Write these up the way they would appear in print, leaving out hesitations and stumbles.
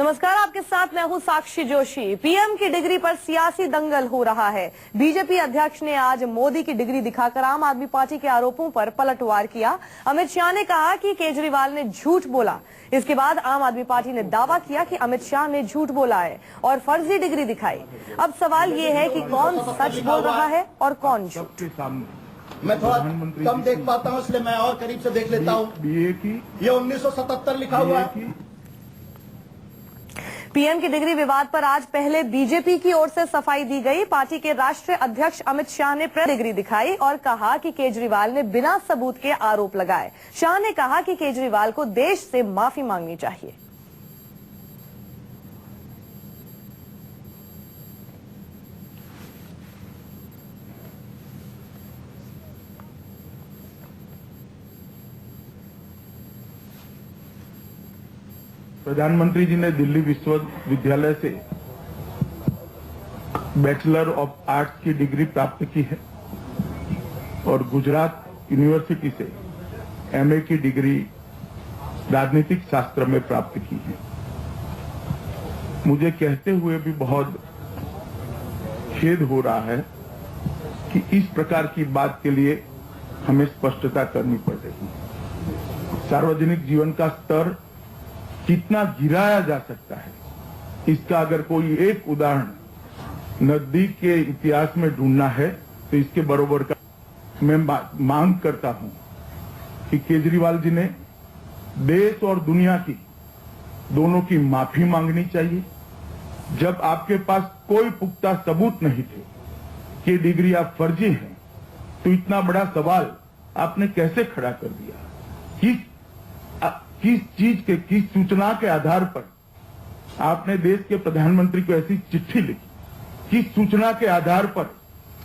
नमस्कार, आपके साथ मैं हूं साक्षी जोशी। पीएम की डिग्री पर सियासी दंगल हो रहा है। बीजेपी अध्यक्ष ने आज मोदी की डिग्री दिखाकर आम आदमी पार्टी के आरोपों पर पलटवार किया। अमित शाह ने कहा कि केजरीवाल ने झूठ बोला। इसके बाद आम आदमी पार्टी ने दावा किया कि अमित शाह ने झूठ बोला है और फर्जी डिग्री दिखाई। अब सवाल ये है कि कौन सच बोल रहा है और कौन झूठ। मैं थोड़ा कम देख पाता हूँ, इसलिए मैं और करीब से देख लेता हूँ। ये 1977 लिखा हुआ है। पीएम की डिग्री विवाद पर आज पहले बीजेपी की ओर से सफाई दी गई। पार्टी के राष्ट्रीय अध्यक्ष अमित शाह ने प्रेस डिग्री दिखाई और कहा कि केजरीवाल ने बिना सबूत के आरोप लगाए। शाह ने कहा कि केजरीवाल को देश से माफी मांगनी चाहिए। प्रधानमंत्री जी ने दिल्ली विश्वविद्यालय से बैचलर ऑफ आर्ट्स की डिग्री प्राप्त की है और गुजरात यूनिवर्सिटी से एमए की डिग्री राजनीतिक शास्त्र में प्राप्त की है। मुझे कहते हुए भी बहुत खेद हो रहा है कि इस प्रकार की बात के लिए हमें स्पष्टता करनी पड़ रही है। सार्वजनिक जीवन का स्तर कितना गिराया जा सकता है, इसका अगर कोई एक उदाहरण नजदीक के इतिहास में ढूंढना है तो इसके बरोबर का मैं मांग करता हूं कि केजरीवाल जी ने देश और दुनिया की दोनों की माफी मांगनी चाहिए। जब आपके पास कोई पुख्ता सबूत नहीं थे कि डिग्री आप फर्जी हैं, तो इतना बड़ा सवाल आपने कैसे खड़ा कर दिया? किस चीज के, किस सूचना के आधार पर आपने देश के प्रधानमंत्री को ऐसी चिट्ठी लिखी? किस सूचना के आधार पर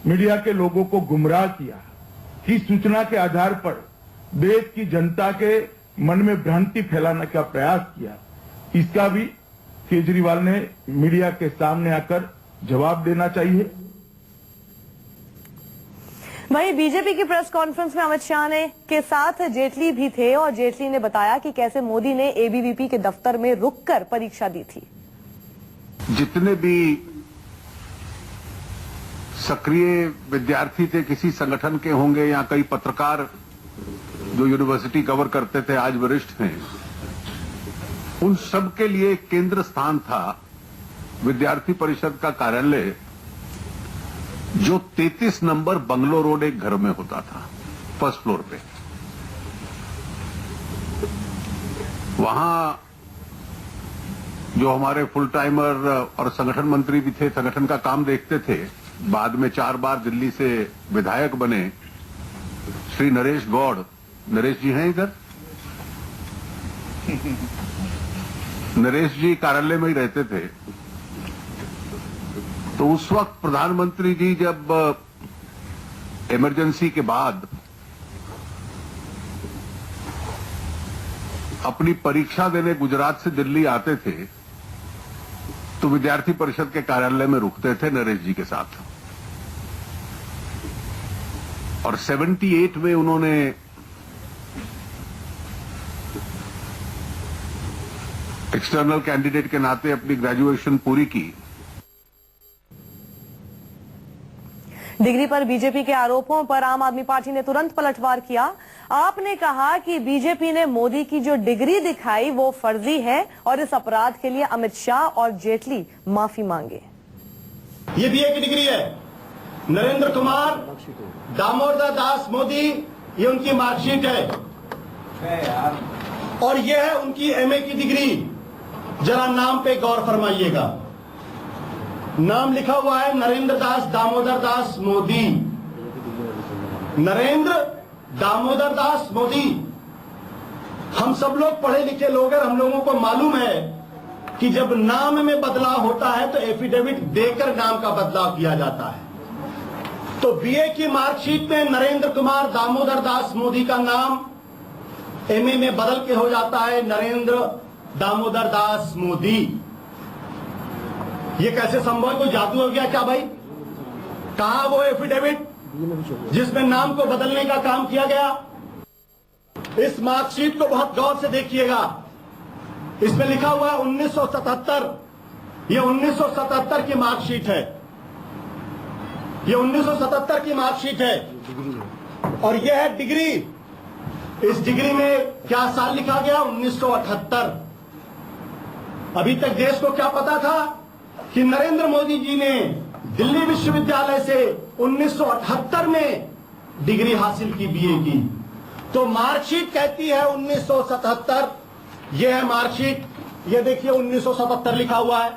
मीडिया के लोगों को गुमराह किया? किस सूचना के आधार पर देश की जनता के मन में भ्रांति फैलाने का प्रयास किया? इसका भी केजरीवाल ने मीडिया के सामने आकर जवाब देना चाहिए। वहीं बीजेपी की प्रेस कॉन्फ्रेंस में अमित शाह ने के साथ जेटली भी थे और जेटली ने बताया कि कैसे मोदी ने एबीवीपी के दफ्तर में रुककर परीक्षा दी थी। जितने भी सक्रिय विद्यार्थी थे किसी संगठन के होंगे या कई पत्रकार जो यूनिवर्सिटी कवर करते थे आज वरिष्ठ हैं, उन सब के लिए केंद्र स्थान था विद्यार्थी परिषद का कार्यालय, जो 33 नंबर बंगलो रोड एक घर में होता था, फर्स्ट फ्लोर पे। वहां जो हमारे फुल टाइमर और संगठन मंत्री भी थे, संगठन का काम देखते थे, बाद में 4 बार दिल्ली से विधायक बने, श्री नरेश गौड़, नरेश जी हैं इधर? नरेश जी कार्यालय में ही रहते थे। तो उस वक्त प्रधानमंत्री जी जब इमरजेंसी के बाद अपनी परीक्षा देने गुजरात से दिल्ली आते थे तो विद्यार्थी परिषद के कार्यालय में रुकते थे नरेश जी के साथ। और 78 में उन्होंने एक्सटर्नल कैंडिडेट के नाते अपनी ग्रेजुएशन पूरी की। डिग्री पर बीजेपी के आरोपों पर आम आदमी पार्टी ने तुरंत पलटवार किया। आपने कहा कि बीजेपी ने मोदी की जो डिग्री दिखाई वो फर्जी है और इस अपराध के लिए अमित शाह और जेटली माफी मांगे। ये बीए की डिग्री है। नरेंद्र कुमार दामोदर दास मोदी, ये उनकी मार्कशीट है और ये है उनकी एमए की डिग्री। जरा नाम पे गौर फरमाइएगा। नाम लिखा हुआ है नरेंद्र दास दामोदर दास मोदी। नरेंद्र दामोदर दास मोदी। हम सब लोग पढ़े लिखे लोग हैं, हम लोगों को मालूम है कि जब नाम में बदलाव होता है तो एफिडेविट देकर नाम का बदलाव किया जाता है। तो बीए की मार्कशीट में नरेंद्र कुमार दामोदर दास मोदी का नाम एमए में बदल के हो जाता है नरेंद्र दामोदर दास मोदी। ये कैसे संभव है? कोई जादू हो गया क्या भाई? कहां वो एफिडेविट जिसमें नाम को बदलने का काम किया गया? इस मार्कशीट को बहुत गौर से देखिएगा। इसमें लिखा हुआ है 1977। ये 1977 की मार्कशीट है, ये 1977 की मार्कशीट है। और ये है डिग्री। इस डिग्री में क्या साल लिखा गया? 1978। अभी तक देश को क्या पता था कि नरेंद्र मोदी जी ने दिल्ली विश्वविद्यालय से 1978 में डिग्री हासिल की, बीए की। तो मार्कशीट कहती है 1977। यह है मार्कशीट, ये देखिए 1977 लिखा हुआ है।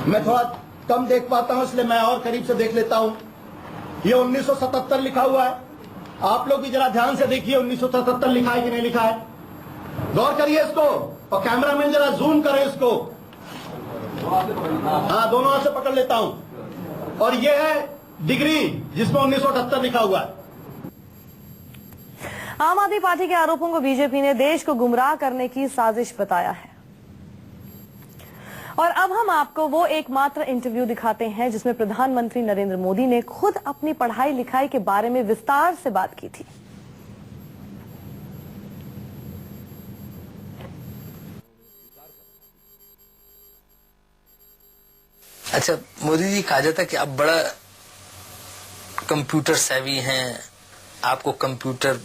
मैं थोड़ा कम देख पाता हूं इसलिए मैं और करीब से देख लेता हूं। ये 1977 लिखा हुआ है। आप लोग भी जरा ध्यान से देखिए 1977 लिखा है कि नहीं लिखा है, गौर करिए इसको। और कैमरामैन जरा जूम करे इसको। हाँ, दोनों हाथ से पकड़ लेता हूं। और ये है डिग्री जिसमें 1978 लिखा हुआ है। आम आदमी पार्टी के आरोपों को बीजेपी ने देश को गुमराह करने की साजिश बताया है। और अब हम आपको वो एकमात्र इंटरव्यू दिखाते हैं जिसमें प्रधानमंत्री नरेंद्र मोदी ने खुद अपनी पढ़ाई लिखाई के बारे में विस्तार से बात की थी। अच्छा, मोदी जी कहा जाता है कि आप बड़ा कंप्यूटर सेवी हैं, आपको कंप्यूटर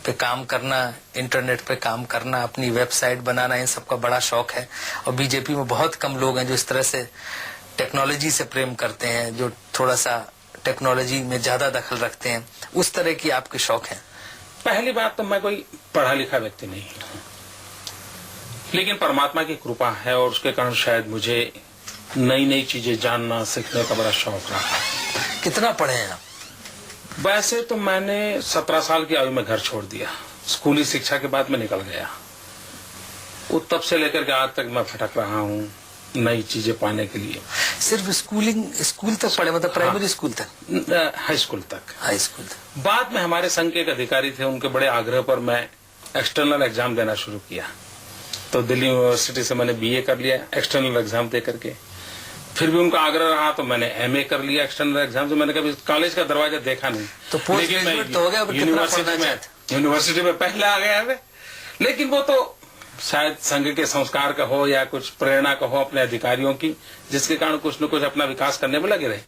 पे काम करना, इंटरनेट पे काम करना, अपनी वेबसाइट बनाना, इन सबका बड़ा शौक है। और बीजेपी में बहुत कम लोग हैं जो इस तरह से टेक्नोलॉजी से प्रेम करते हैं, जो थोड़ा सा टेक्नोलॉजी में ज्यादा दखल रखते हैं। उस तरह की आपके शौक हैं? पहली बात तो मैं कोई पढ़ा लिखा व्यक्ति नहीं हूं, लेकिन परमात्मा की कृपा है और उसके कारण शायद मुझे नई नई चीजें जानना सीखने का बड़ा शौक रहा। कितना पढ़े हैं आप? वैसे तो मैंने 17 साल की आयु में घर छोड़ दिया। स्कूली शिक्षा के बाद मैं निकल गया। वो तब से लेकर के आज तक मैं भटक रहा हूँ नई चीजें पाने के लिए। सिर्फ स्कूल तक पढ़े, मतलब प्राइमरी स्कूल तक? हाई स्कूल तक। हाई स्कूल तक। बाद में हमारे संघ के एक अधिकारी थे, उनके बड़े आग्रह पर मैं एक्सटर्नल एग्जाम देना शुरू किया। तो दिल्ली यूनिवर्सिटी से मैंने बीए कर लिया एक्सटर्नल एग्जाम दे करके। फिर भी उनका आग्रह रहा तो मैंने एमए कर लिया एक्सटर्नल एग्जाम से। मैंने कभी कॉलेज का दरवाजा देखा नहीं, तो पोस्ट ग्रेजुएट तो हो गया। यूनिवर्सिटी में पहले आ गया है। लेकिन वो तो शायद संघ के संस्कार का हो या कुछ प्रेरणा का हो अपने अधिकारियों की, जिसके कारण कुछ न कुछ अपना विकास करने में लगे रहे।